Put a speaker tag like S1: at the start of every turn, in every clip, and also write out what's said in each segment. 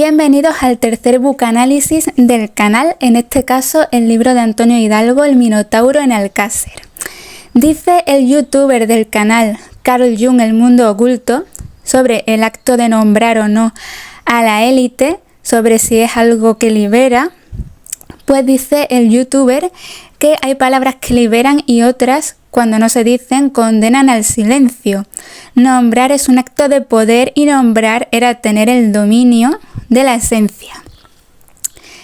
S1: Bienvenidos al tercer book-análisis del canal, en este caso el libro de Antonio Hidalgo, El Minotauro en Alcácer. Dice el youtuber del canal Carl Jung, El Mundo Oculto, sobre el acto de nombrar o no a la élite, sobre si es algo que libera, pues dice el youtuber que hay palabras que liberan y otras, cuando no se dicen, condenan al silencio. Nombrar es un acto de poder y nombrar era tener el dominio de la esencia.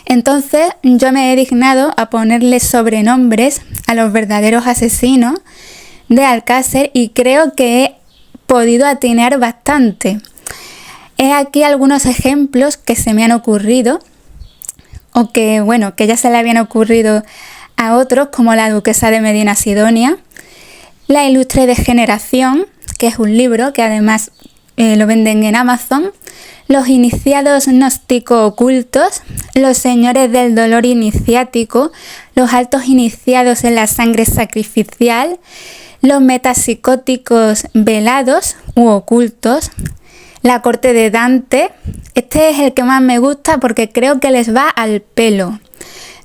S1: Entonces yo me he dignado a ponerle sobrenombres a los verdaderos asesinos de Alcácer y creo que he podido atinar bastante. He aquí algunos ejemplos que se me han ocurrido o que ya se le habían ocurrido a otros, como La Duquesa de Medina Sidonia, La Ilustre Degeneración, que es un libro que además lo venden en Amazon, Los Iniciados Gnóstico Ocultos, Los Señores del Dolor Iniciático, Los Altos Iniciados en la Sangre Sacrificial, Los Metapsicóticos Velados u Ocultos, La Corte de Dante. Este es el que más me gusta porque creo que les va al pelo.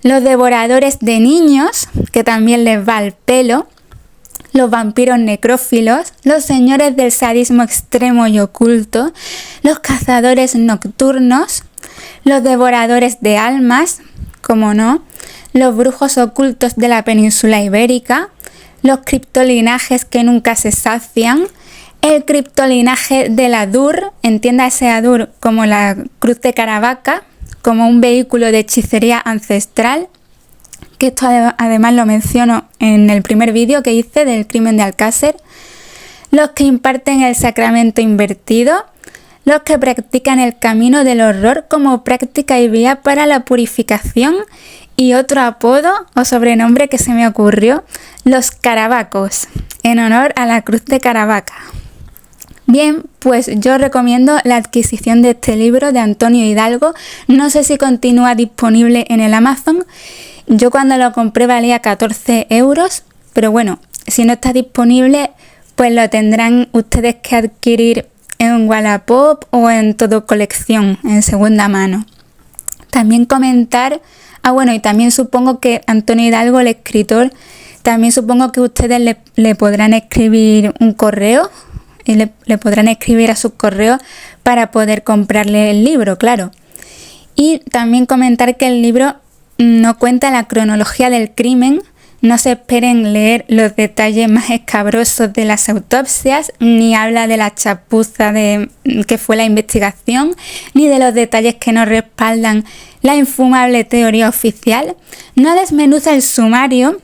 S1: Los Devoradores de Niños, que también les va al pelo. Los Vampiros Necrófilos, Los Señores del Sadismo Extremo y Oculto, Los Cazadores Nocturnos, Los Devoradores de Almas, como no, Los Brujos Ocultos de la Península Ibérica, Los Criptolinajes que nunca se sacian, el criptolinaje del Adur, entiéndase Adur como la Cruz de Caravaca, como un vehículo de hechicería ancestral, que esto además lo menciono en el primer vídeo que hice del crimen de Alcácer, los que imparten el sacramento invertido, los que practican el camino del horror como práctica y vía para la purificación, y otro apodo o sobrenombre que se me ocurrió, los Caravacos, en honor a la Cruz de Caravaca. Bien, pues yo recomiendo la adquisición de este libro de Antonio Hidalgo. No sé si continúa disponible en el Amazon. Yo cuando lo compré valía 14 €, pero bueno, si no está disponible, pues lo tendrán ustedes que adquirir en Wallapop o en Todo Colección, en segunda mano. También comentar, y también supongo que Antonio Hidalgo, el escritor, también supongo que ustedes le podrán escribir un correo, y le podrán escribir a sus correos para poder comprarle el libro, claro. Y también comentar que el libro no cuenta la cronología del crimen, no se esperen leer los detalles más escabrosos de las autopsias, ni habla de la chapuza que fue la investigación, ni de los detalles que no respaldan la infumable teoría oficial. No desmenuza el sumario,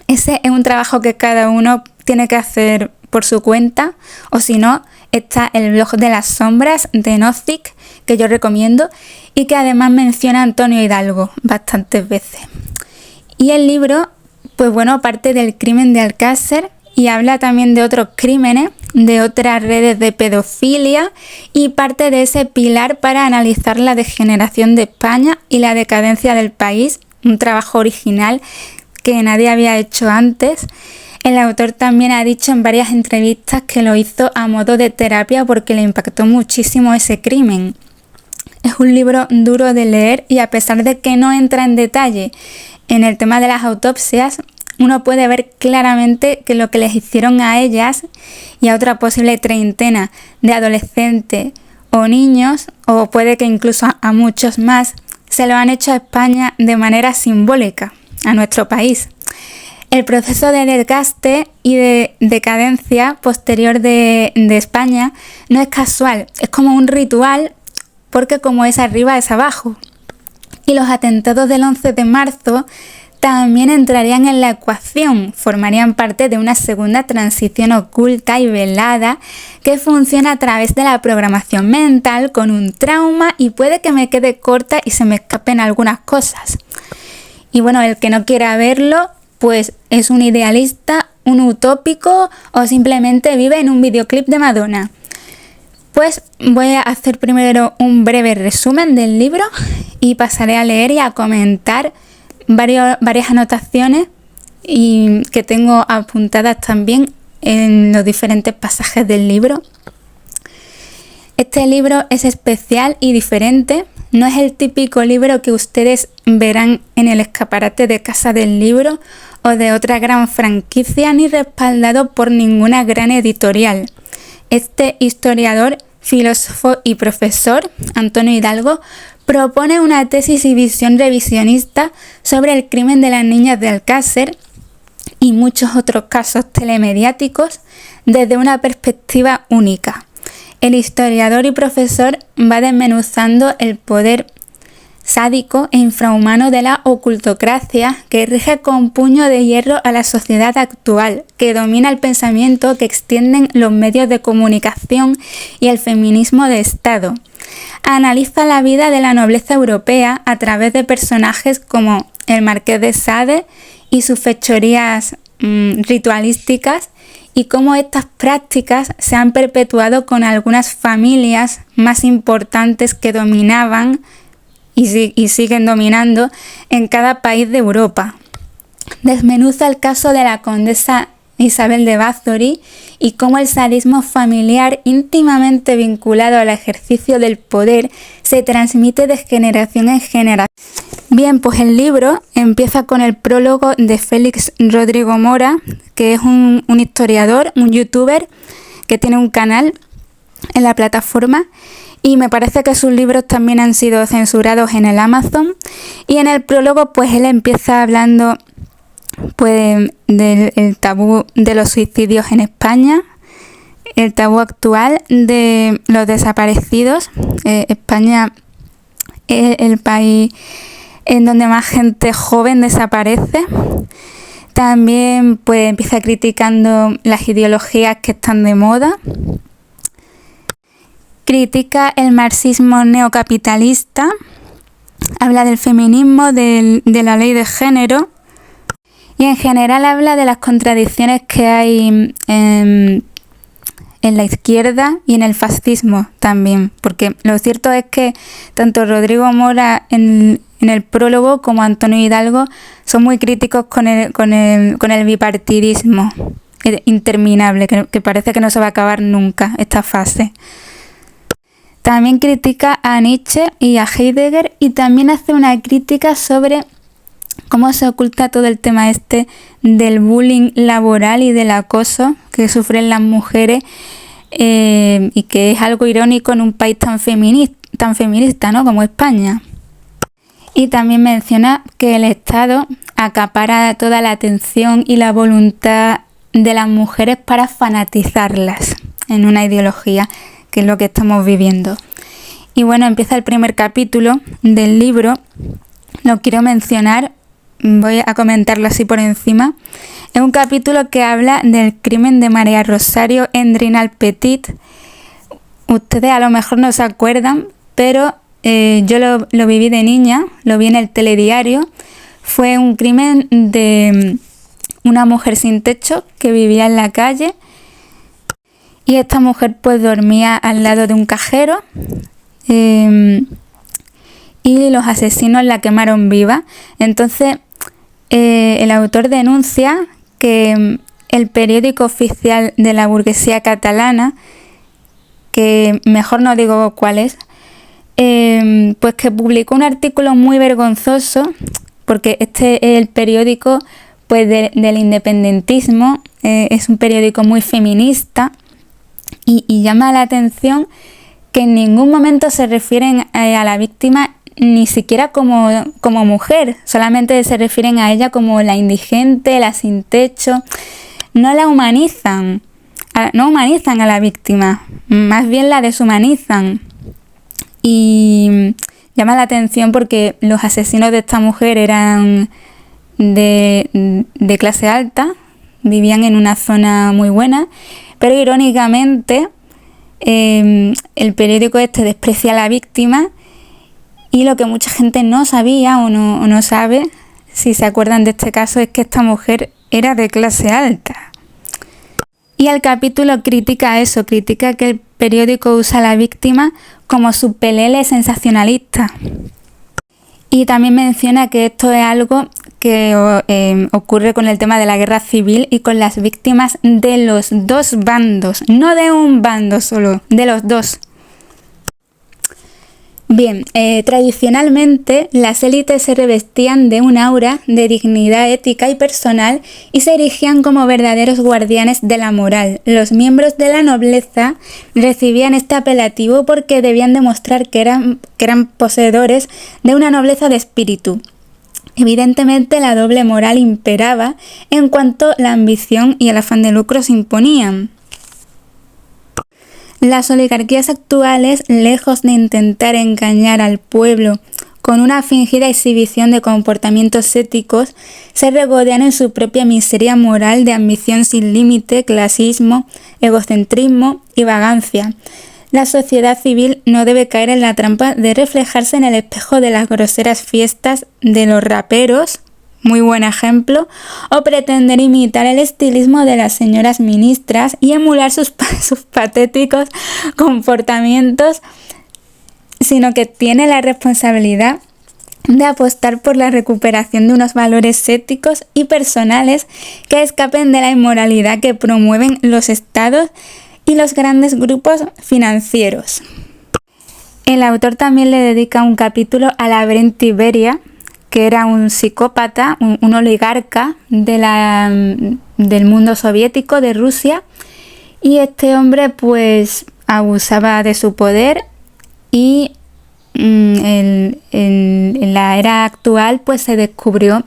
S1: ese es un trabajo que cada uno tiene que hacer por su cuenta, o si no, está el blog de las sombras de Gnostic, que yo recomiendo, y que además menciona a Antonio Hidalgo bastantes veces. Y el libro, parte del crimen de Alcácer y habla también de otros crímenes, de otras redes de pedofilia y parte de ese pilar para analizar la degeneración de España y la decadencia del país, un trabajo original que nadie había hecho antes. El autor también ha dicho en varias entrevistas que lo hizo a modo de terapia porque le impactó muchísimo ese crimen. Es un libro duro de leer y a pesar de que no entra en detalle en el tema de las autopsias, uno puede ver claramente que lo que les hicieron a ellas y a otra posible treintena de adolescentes o niños, o puede que incluso a muchos más, se lo han hecho a España de manera simbólica, a nuestro país. El proceso de desgaste y de decadencia posterior de España no es casual, es como un ritual porque como es arriba es abajo. Y los atentados del 11 de marzo también entrarían en la ecuación, formarían parte de una segunda transición oculta y velada que funciona a través de la programación mental con un trauma y puede que me quede corta y se me escapen algunas cosas. Y el que no quiera verlo, pues es un idealista, un utópico o simplemente vive en un videoclip de Madonna. Pues voy a hacer primero un breve resumen del libro y pasaré a leer y a comentar varias anotaciones y que tengo apuntadas también en los diferentes pasajes del libro. Este libro es especial y diferente No es el típico libro que ustedes verán en el escaparate de Casa del Libro o de otra gran franquicia, ni respaldado por ninguna gran editorial. Este historiador, filósofo y profesor, Antonio Hidalgo, propone una tesis y visión revisionista sobre el crimen de las niñas de Alcácer y muchos otros casos telemediáticos desde una perspectiva única. El historiador y profesor va desmenuzando el poder sádico e infrahumano de la ocultocracia que rige con puño de hierro a la sociedad actual, que domina el pensamiento que extienden los medios de comunicación y el feminismo de Estado. Analiza la vida de la nobleza europea a través de personajes como el Marqués de Sade y sus fechorías ritualísticas, y cómo estas prácticas se han perpetuado con algunas familias más importantes que dominaban y siguen dominando en cada país de Europa. Desmenuza el caso de la condesa Isabel de Bathory y cómo el sadismo familiar íntimamente vinculado al ejercicio del poder se transmite de generación en generación. Bien, pues el libro empieza con el prólogo de Félix Rodrigo Mora, que es un historiador, un youtuber que tiene un canal en la plataforma, y me parece que sus libros también han sido censurados en el Amazon. Y en el prólogo pues él empieza hablando pues del tabú de los suicidios en España, el tabú actual de los desaparecidos. España es el país en donde más gente joven desaparece. También pues empieza criticando las ideologías que están de moda. Critica el marxismo neocapitalista, habla del feminismo, de la ley de género, y en general habla de las contradicciones que hay en la izquierda y en el fascismo también, porque lo cierto es que tanto Rodrigo Mora en el prólogo como Antonio Hidalgo son muy críticos con el bipartidismo interminable, que parece que no se va a acabar nunca esta fase. También critica a Nietzsche y a Heidegger, y también hace una crítica sobre cómo se oculta todo el tema del bullying laboral y del acoso que sufren las mujeres, y que es algo irónico en un país tan feminista, ¿no?, como España. Y también menciona que el Estado acapara toda la atención y la voluntad de las mujeres para fanatizarlas en una ideología, que es lo que estamos viviendo. Y bueno, empieza el primer capítulo del libro. Lo quiero mencionar, voy a comentarlo así por encima. Es un capítulo que habla del crimen de María Rosario Endrinal Petit. Ustedes a lo mejor no se acuerdan, pero yo lo viví de niña, lo vi en el telediario. Fue un crimen de una mujer sin techo que vivía en la calle, y esta mujer pues dormía al lado de un cajero, y los asesinos la quemaron viva. Entonces el autor denuncia que el periódico oficial de la burguesía catalana, que mejor no digo cuál es, pues que publicó un artículo muy vergonzoso, porque este es el periódico pues del independentismo, es un periódico muy feminista, y llama la atención que en ningún momento se refieren a la víctima ni siquiera como mujer, solamente se refieren a ella como la indigente, la sin techo. No la humanizan, no humanizan a la víctima, más bien la deshumanizan. Y llama la atención porque los asesinos de esta mujer eran de clase alta, vivían en una zona muy buena, pero irónicamente el periódico desprecia a la víctima, y lo que mucha gente no sabía o no sabe, si se acuerdan de este caso, es que esta mujer era de clase alta. Y el capítulo critica eso, critica que el periódico usa a la víctima como su pelele sensacionalista. Y también menciona que esto es algo que ocurre con el tema de la guerra civil y con las víctimas de los dos bandos, no de un bando solo, de los dos. Bien, tradicionalmente las élites se revestían de un aura de dignidad ética y personal y se erigían como verdaderos guardianes de la moral. Los miembros de la nobleza recibían este apelativo porque debían demostrar que eran poseedores de una nobleza de espíritu. Evidentemente la doble moral imperaba en cuanto la ambición y el afán de lucro se imponían. Las oligarquías actuales, lejos de intentar engañar al pueblo con una fingida exhibición de comportamientos éticos, se regodean en su propia miseria moral de ambición sin límite, clasismo, egocentrismo y vagancia. La sociedad civil no debe caer en la trampa de reflejarse en el espejo de las groseras fiestas de los raperos, muy buen ejemplo, o pretender imitar el estilismo de las señoras ministras y emular sus patéticos comportamientos, sino que tiene la responsabilidad de apostar por la recuperación de unos valores éticos y personales que escapen de la inmoralidad que promueven los estados y los grandes grupos financieros. El autor también le dedica un capítulo a Lavrenti Beria, que era un psicópata, un oligarca del mundo soviético, de Rusia, y este hombre pues abusaba de su poder y en la era actual pues se descubrió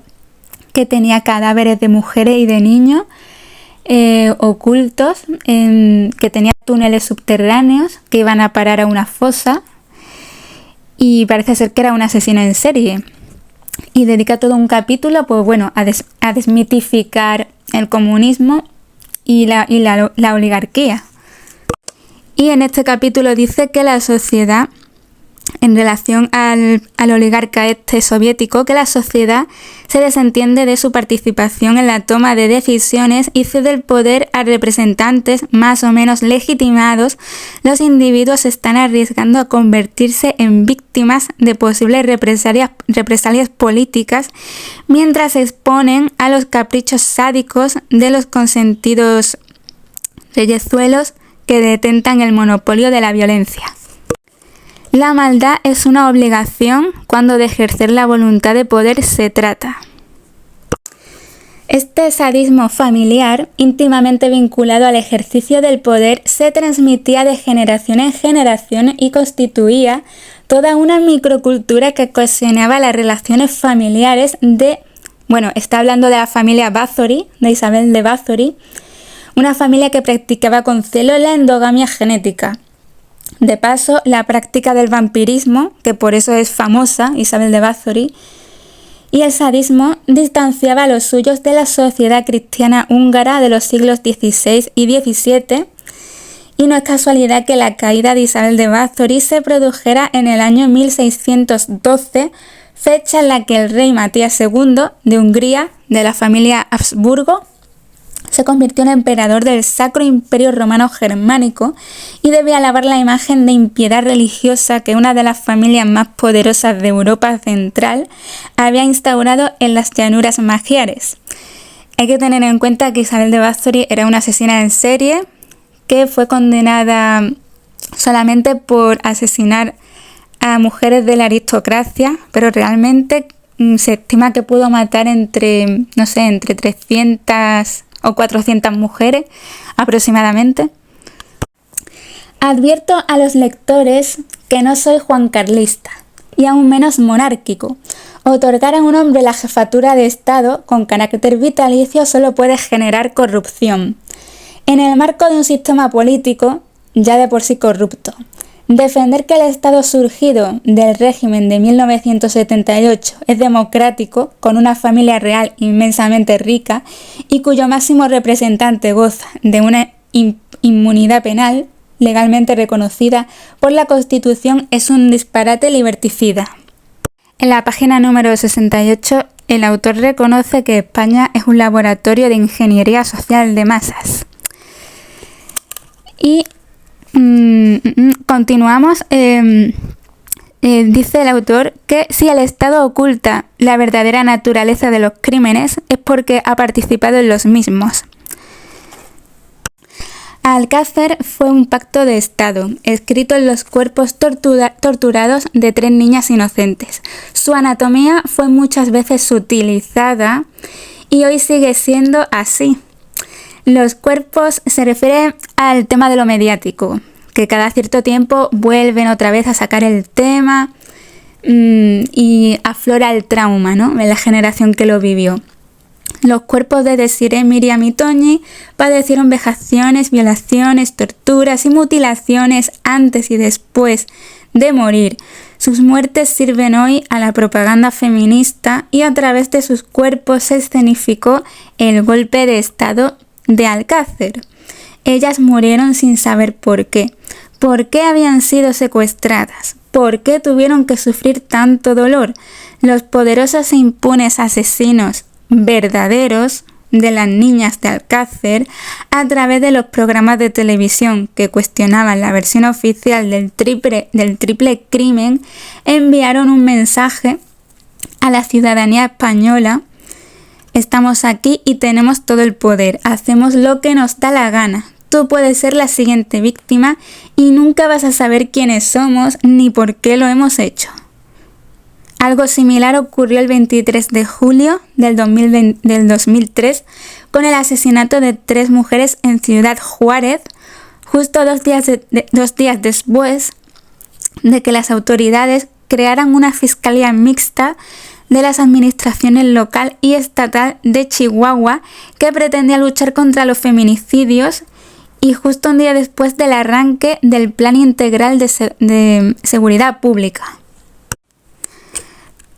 S1: que tenía cadáveres de mujeres y de niños ocultos, que tenía túneles subterráneos que iban a parar a una fosa, y parece ser que era un asesino en serie. Y dedica todo un capítulo pues bueno, a desmitificar el comunismo y la oligarquía. Y en este capítulo dice que la sociedad, en relación al oligarca soviético, que la sociedad se desentiende de su participación en la toma de decisiones y cede el poder a representantes más o menos legitimados. Los individuos se están arriesgando a convertirse en víctimas de posibles represalias políticas, mientras se exponen a los caprichos sádicos de los consentidos reyezuelos que detentan el monopolio de la violencia. La maldad es una obligación cuando de ejercer la voluntad de poder se trata. Este sadismo familiar, íntimamente vinculado al ejercicio del poder, se transmitía de generación en generación y constituía toda una microcultura que ocasionaba las relaciones familiares está hablando de la familia Báthory, de Isabel de Báthory, una familia que practicaba con celo la endogamia genética. De paso, la práctica del vampirismo, que por eso es famosa, Isabel de Báthory, y el sadismo distanciaba a los suyos de la sociedad cristiana húngara de los siglos XVI y XVII, y no es casualidad que la caída de Isabel de Báthory se produjera en el año 1612, fecha en la que el rey Matías II de Hungría, de la familia Habsburgo, se convirtió en emperador del Sacro Imperio Romano Germánico y debía alabar la imagen de impiedad religiosa que una de las familias más poderosas de Europa Central había instaurado en las llanuras magiares. Hay que tener en cuenta que Isabel de Báthory era una asesina en serie que fue condenada solamente por asesinar a mujeres de la aristocracia, pero realmente se estima que pudo matar entre 300 o 400 mujeres aproximadamente. Advierto a los lectores que no soy juancarlista y aún menos monárquico. Otorgar a un hombre la jefatura de Estado con carácter vitalicio solo puede generar corrupción. En el marco de un sistema político ya de por sí corrupto, defender que el Estado surgido del régimen de 1978 es democrático, con una familia real inmensamente rica y cuyo máximo representante goza de una inmunidad penal legalmente reconocida por la Constitución, es un disparate liberticida. En la página número 68, el autor reconoce que España es un laboratorio de ingeniería social de masas. Y continuamos. Dice el autor que si el Estado oculta la verdadera naturaleza de los crímenes es porque ha participado en los mismos. Alcácer fue un pacto de Estado, escrito en los cuerpos torturados de 3 niñas inocentes. Su anatomía fue muchas veces utilizada y hoy sigue siendo así. Los cuerpos se refiere al tema de lo mediático, que cada cierto tiempo vuelven otra vez a sacar el tema y aflora el trauma, ¿no?, en la generación que lo vivió. Los cuerpos de Desiree, Miriam y Toñi padecieron vejaciones, violaciones, torturas y mutilaciones antes y después de morir. Sus muertes sirven hoy a la propaganda feminista y a través de sus cuerpos se escenificó el golpe de Estado de Alcácer. Ellas murieron sin saber por qué. ¿Por qué habían sido secuestradas? ¿Por qué tuvieron que sufrir tanto dolor? Los poderosos e impunes asesinos verdaderos de las niñas de Alcácer, a través de los programas de televisión que cuestionaban la versión oficial del triple crimen, enviaron un mensaje a la ciudadanía española: estamos aquí y tenemos todo el poder, hacemos lo que nos da la gana. Tú puedes ser la siguiente víctima y nunca vas a saber quiénes somos ni por qué lo hemos hecho. Algo similar ocurrió el 23 de julio del 2003 con el asesinato de 3 mujeres en Ciudad Juárez, justo 2 días después de que las autoridades crearan una fiscalía mixta de las administraciones local y estatal de Chihuahua que pretendía luchar contra los feminicidios, y justo un día después del arranque del Plan Integral de Seguridad Pública.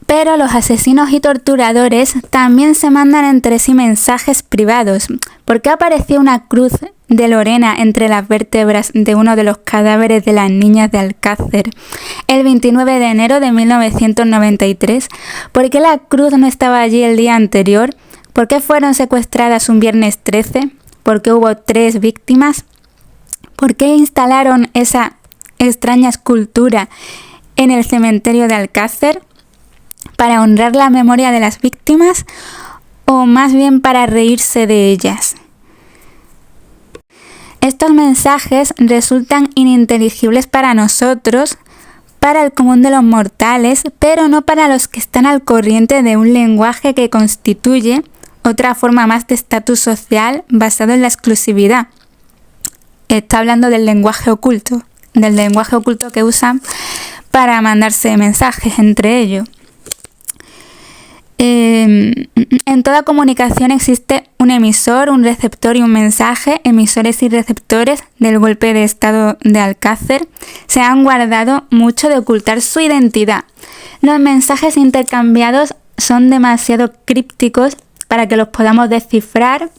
S1: Pero los asesinos y torturadores también se mandan entre sí mensajes privados. ¿Por qué apareció una cruz de Lorena entre las vértebras de uno de los cadáveres de las niñas de Alcácer el 29 de enero de 1993? ¿Por qué la cruz no estaba allí el día anterior? ¿Por qué fueron secuestradas un viernes 13? ¿Por qué hubo 3 víctimas? ¿Por qué instalaron esa extraña escultura en el cementerio de Alcácer? ¿Para honrar la memoria de las víctimas o más bien para reírse de ellas? Estos mensajes resultan ininteligibles para nosotros, para el común de los mortales, pero no para los que están al corriente de un lenguaje que constituye otra forma más de estatus social basado en la exclusividad. Está hablando del lenguaje oculto que usan para mandarse mensajes entre ellos. En toda comunicación existe un emisor, un receptor y un mensaje. Emisores y receptores del golpe de Estado de Alcácer se han guardado mucho de ocultar su identidad. Los mensajes intercambiados son demasiado crípticos para que los podamos descifrar.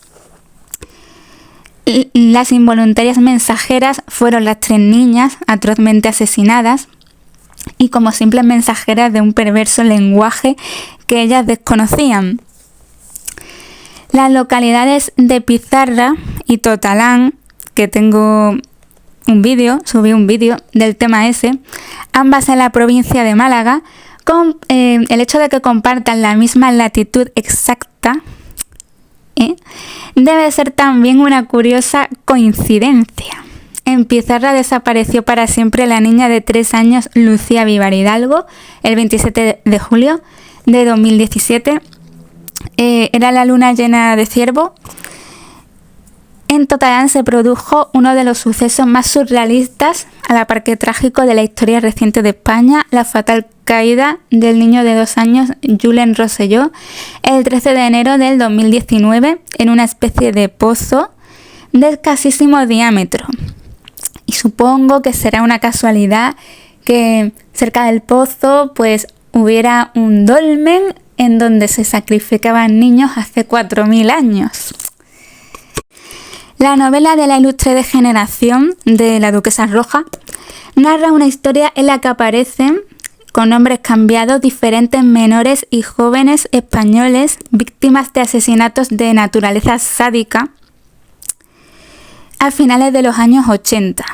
S1: Las involuntarias mensajeras fueron las 3 niñas atrozmente asesinadas y como simples mensajeras de un perverso lenguaje que ellas desconocían. Las localidades de Pizarra y Totalán, que tengo subí un vídeo del tema ese, ambas en la provincia de Málaga, con el hecho de que compartan la misma latitud exacta, debe ser también una curiosa coincidencia. En Pizarra desapareció para siempre la niña de 3 años Lucía Vivar Hidalgo el 27 de julio de 2017. Era la luna llena de Ciervo. En Totalán se produjo uno de los sucesos más surrealistas a la par que trágico de la historia reciente de España, la fatal caída del niño de 2 años Julen Rosselló el 13 de enero del 2019 en una especie de pozo de escasísimo diámetro. Y supongo que será una casualidad que cerca del pozo pues hubiera un dolmen en donde se sacrificaban niños hace 4000 años. La novela de la ilustre degeneración de la Duquesa Roja narra una historia en la que aparecen, con nombres cambiados, diferentes menores y jóvenes españoles víctimas de asesinatos de naturaleza sádica a finales de los años 80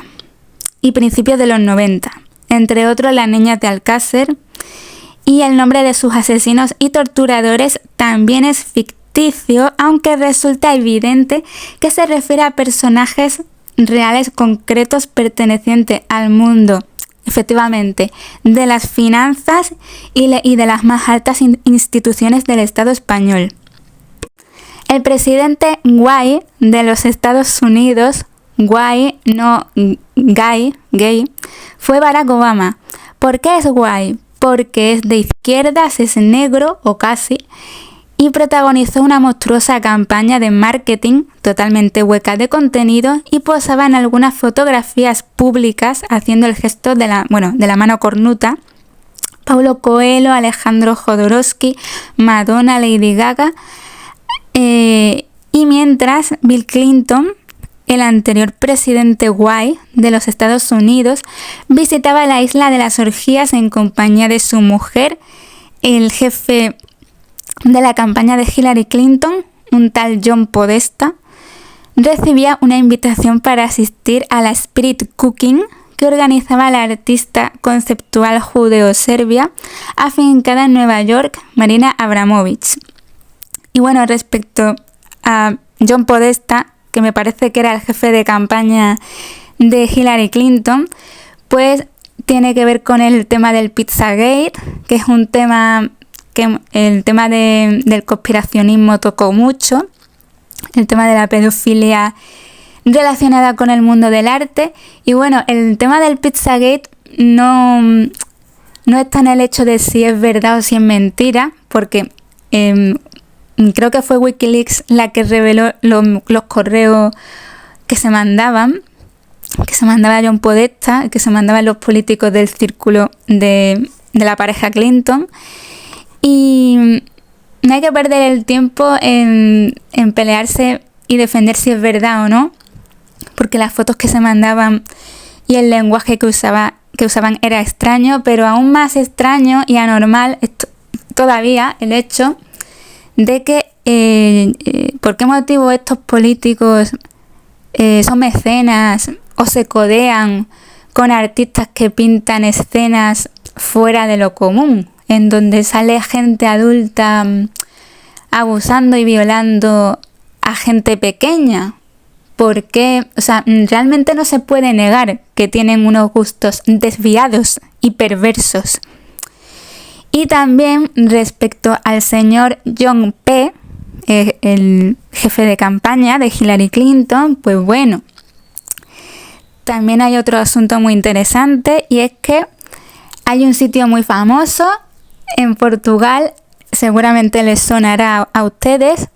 S1: y principios de los 90, entre otros las niñas de Alcácer, y el nombre de sus asesinos y torturadores también es ficticio, aunque resulta evidente que se refiere a personajes reales concretos pertenecientes al mundo, efectivamente, de las finanzas y de las más altas instituciones del Estado español. El presidente guay de los Estados Unidos, guay, no gay, fue Barack Obama. ¿Por qué es guay? Porque es de izquierdas, es negro o casi, y protagonizó una monstruosa campaña de marketing totalmente hueca de contenido y posaba en algunas fotografías públicas haciendo el gesto de la mano cornuta. Paulo Coelho, Alejandro Jodorowsky, Madonna, Lady Gaga, y mientras Bill Clinton, el anterior presidente guay de los Estados Unidos, visitaba la isla de las orgías en compañía de su mujer, el jefe de la campaña de Hillary Clinton, un tal John Podesta, recibía una invitación para asistir a la Spirit Cooking que organizaba la artista conceptual judeo-serbia afincada en Nueva York, Marina Abramovich. Y bueno, respecto a John Podesta, que me parece que era el jefe de campaña de Hillary Clinton, pues tiene que ver con el tema del Pizzagate, que es un tema que el tema del conspiracionismo tocó mucho, el tema de la pedofilia relacionada con el mundo del arte. Y bueno, el tema del Pizzagate no está en el hecho de si es verdad o si es mentira, porque creo que fue Wikileaks la que reveló los correos que se mandaba John Podesta, que se mandaban los políticos del círculo de la pareja Clinton. Y no hay que perder el tiempo en pelearse y defender si es verdad o no, porque las fotos que se mandaban y el lenguaje que usaban era extraño, pero aún más extraño y anormal todavía el hecho de que por qué motivo estos políticos son mecenas o se codean con artistas que pintan escenas fuera de lo común, en donde sale gente adulta abusando y violando a gente pequeña. Porque, realmente no se puede negar que tienen unos gustos desviados y perversos. Y también respecto al señor John P., el jefe de campaña de Hillary Clinton, pues bueno, también hay otro asunto muy interesante, y es que hay un sitio muy famoso en Portugal, seguramente les sonará a ustedes,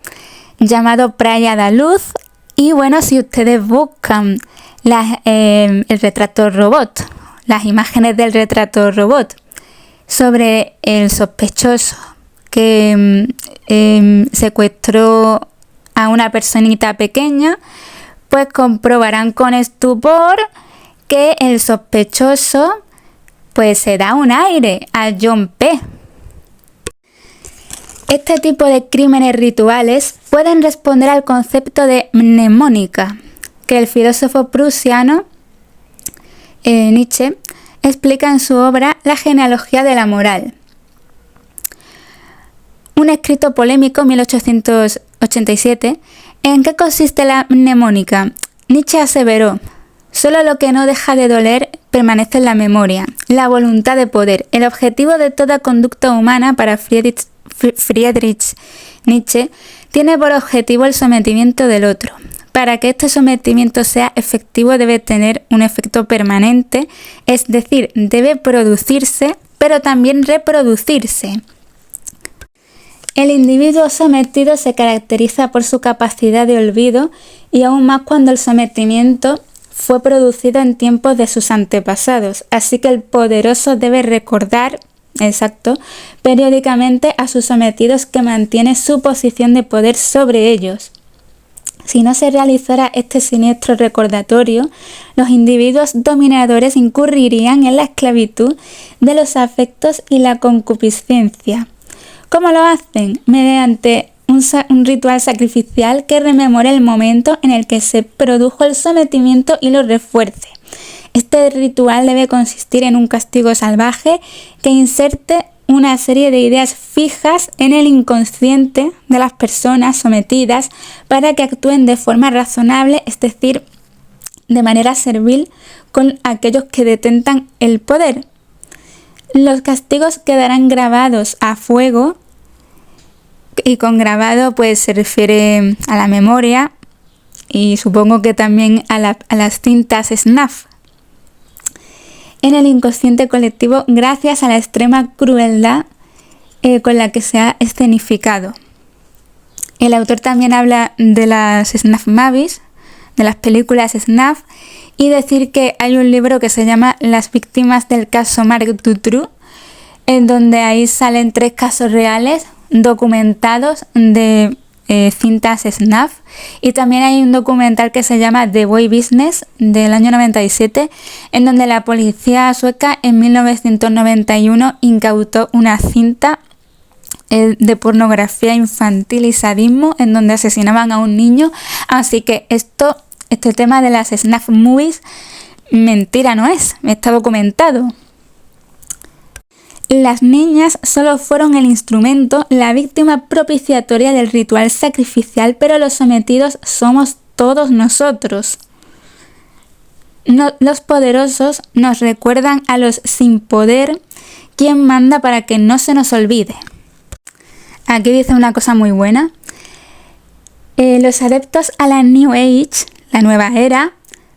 S1: llamado Praia da Luz. Y bueno, si ustedes buscan el retrato robot, las imágenes del retrato robot sobre el sospechoso que secuestró a una personita pequeña, pues comprobarán con estupor que el sospechoso pues se da un aire a John P. Este tipo de crímenes rituales pueden responder al concepto de mnemónica, que el filósofo prusiano Nietzsche explica en su obra La genealogía de la moral. Un escrito polémico, 1887, ¿en qué consiste la mnemónica? Nietzsche aseveró: solo lo que no deja de doler permanece en la memoria, la voluntad de poder. El objetivo de toda conducta humana para Friedrich Nietzsche tiene por objetivo el sometimiento del otro. Para que este sometimiento sea efectivo debe tener un efecto permanente, es decir, debe producirse, pero también reproducirse. El individuo sometido se caracteriza por su capacidad de olvido, y aún más cuando el sometimiento fue producido en tiempos de sus antepasados. Así que el poderoso debe recordar, periódicamente a sus sometidos que mantiene su posición de poder sobre ellos. Si no se realizara este siniestro recordatorio, los individuos dominadores incurrirían en la esclavitud de los afectos y la concupiscencia. ¿Cómo lo hacen? Mediante un ritual sacrificial que rememore el momento en el que se produjo el sometimiento y lo refuerce. Este ritual debe consistir en un castigo salvaje que inserte una serie de ideas fijas en el inconsciente de las personas sometidas para que actúen de forma razonable, es decir, de manera servil con aquellos que detentan el poder. Los castigos quedarán grabados a fuego, y con grabado pues se refiere a la memoria y supongo que también a las cintas snuff, en el inconsciente colectivo gracias a la extrema crueldad con la que se ha escenificado. El autor también habla de las snuff movies, de las películas snuff, y decir que hay un libro que se llama Las víctimas del caso Marc Dutroux, en donde ahí salen 3 casos reales documentados de cintas snuff, y también hay un documental que se llama The Boy Business del año 97, en donde la policía sueca en 1991 incautó una cinta de pornografía infantil y sadismo en donde asesinaban a un niño. Así que este tema de las snuff movies, mentira no es, está documentado. Las niñas solo fueron el instrumento, la víctima propiciatoria del ritual sacrificial, pero los sometidos somos todos nosotros. Los poderosos nos recuerdan a los sin poder quién manda para que no se nos olvide. Aquí dice una cosa muy buena. Los adeptos a la New Age, la nueva era,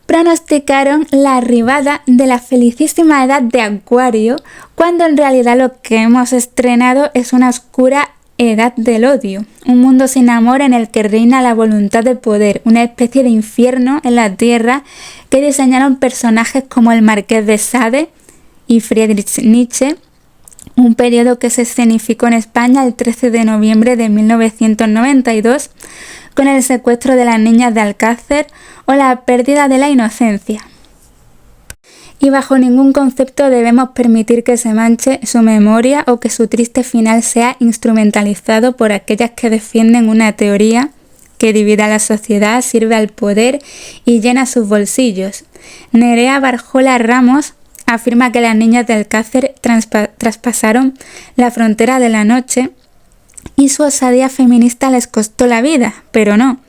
S1: pronosticaron la arribada de la felicísima edad de Acuario, cuando en realidad lo que hemos estrenado es una oscura edad del odio, un mundo sin amor en el que reina la voluntad de poder, una especie de infierno en la tierra que diseñaron personajes como el Marqués de Sade y Friedrich Nietzsche, un periodo que se escenificó en España el 13 de noviembre de 1992 con el secuestro de las niñas de Alcácer o la pérdida de la inocencia. Y bajo ningún concepto debemos permitir que se manche su memoria o que su triste final sea instrumentalizado por aquellas que defienden una teoría que divide a la sociedad, sirve al poder y llena sus bolsillos. Nerea Barjola Ramos afirma que las niñas de Alcácer traspasaron la frontera de la noche y su osadía feminista les costó la vida, pero no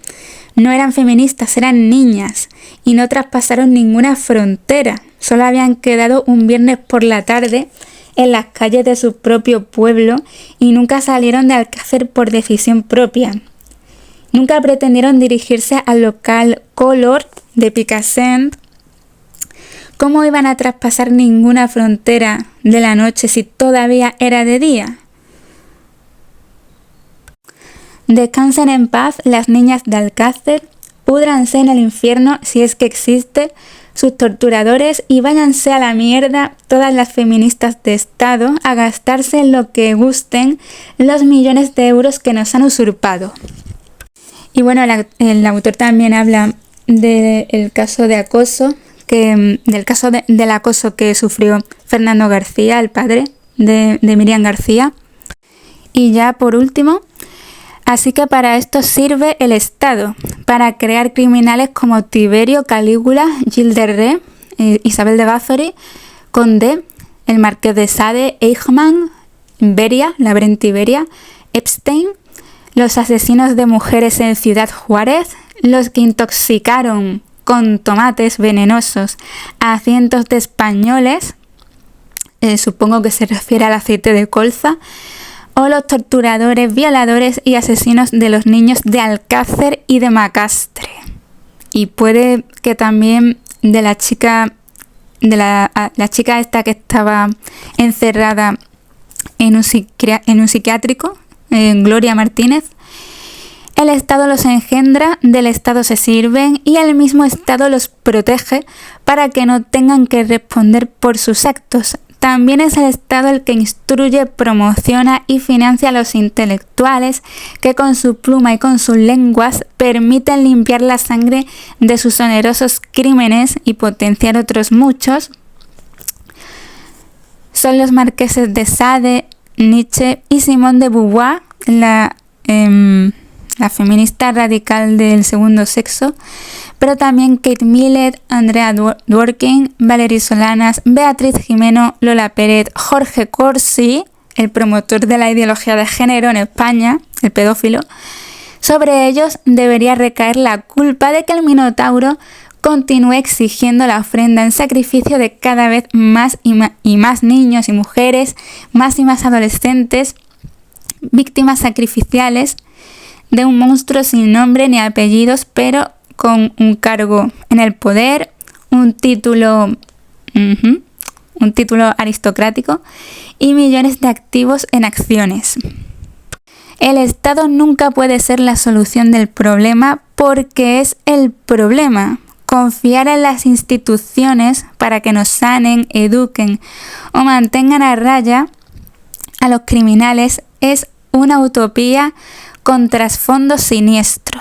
S1: eran feministas, eran niñas y no traspasaron ninguna frontera, solo habían quedado un viernes por la tarde en las calles de su propio pueblo y nunca salieron de Alcácer por decisión propia. Nunca pretendieron dirigirse al local Color de Picassent. ¿Cómo iban a traspasar ninguna frontera de la noche si todavía era de día? Descansen en paz las niñas de Alcácer, púdranse en el infierno si es que existe, sus torturadores, y váyanse a la mierda todas las feministas de Estado a gastarse en lo que gusten los millones de euros que nos han usurpado. Y bueno, el autor también habla del caso de acoso, del caso del acoso que sufrió Fernando García, el padre de Miriam García. Y ya por último, así que para esto sirve el Estado, para crear criminales como Tiberio, Calígula, Gilles de Rey, Isabel de Báthory, Condé, el Marqués de Sade, Eichmann, Beria, la Brentiberia, Epstein, los asesinos de mujeres en Ciudad Juárez, los que intoxicaron con tomates venenosos a cientos de españoles, supongo que se refiere al aceite de colza, o los torturadores, violadores y asesinos de los niños de Alcácer y de Macastre. Y puede que también de la chica esta que estaba encerrada en un psiquiátrico, Gloria Martínez. El Estado los engendra, del Estado se sirven y el mismo Estado los protege para que no tengan que responder por sus actos. También es el Estado el que instruye, promociona y financia a los intelectuales que con su pluma y con sus lenguas permiten limpiar la sangre de sus onerosos crímenes y potenciar otros muchos. Son los marqueses de Sade, Nietzsche y Simone de Beauvoir, la feminista radical del segundo sexo, pero también Kate Millett, Andrea Dworkin, Valerie Solanas, Beatriz Jimeno, Lola Pérez, Jorge Corsi, el promotor de la ideología de género en España, el pedófilo. Sobre ellos debería recaer la culpa de que el Minotauro continúe exigiendo la ofrenda en sacrificio de cada vez más y más niños y mujeres, más y más adolescentes, víctimas sacrificiales de un monstruo sin nombre ni apellidos, pero con un cargo en el poder, un título aristocrático y millones de activos en acciones. El Estado nunca puede ser la solución del problema porque es el problema. Confiar en las instituciones para que nos sanen, eduquen o mantengan a raya a los criminales es una utopía con trasfondo siniestro.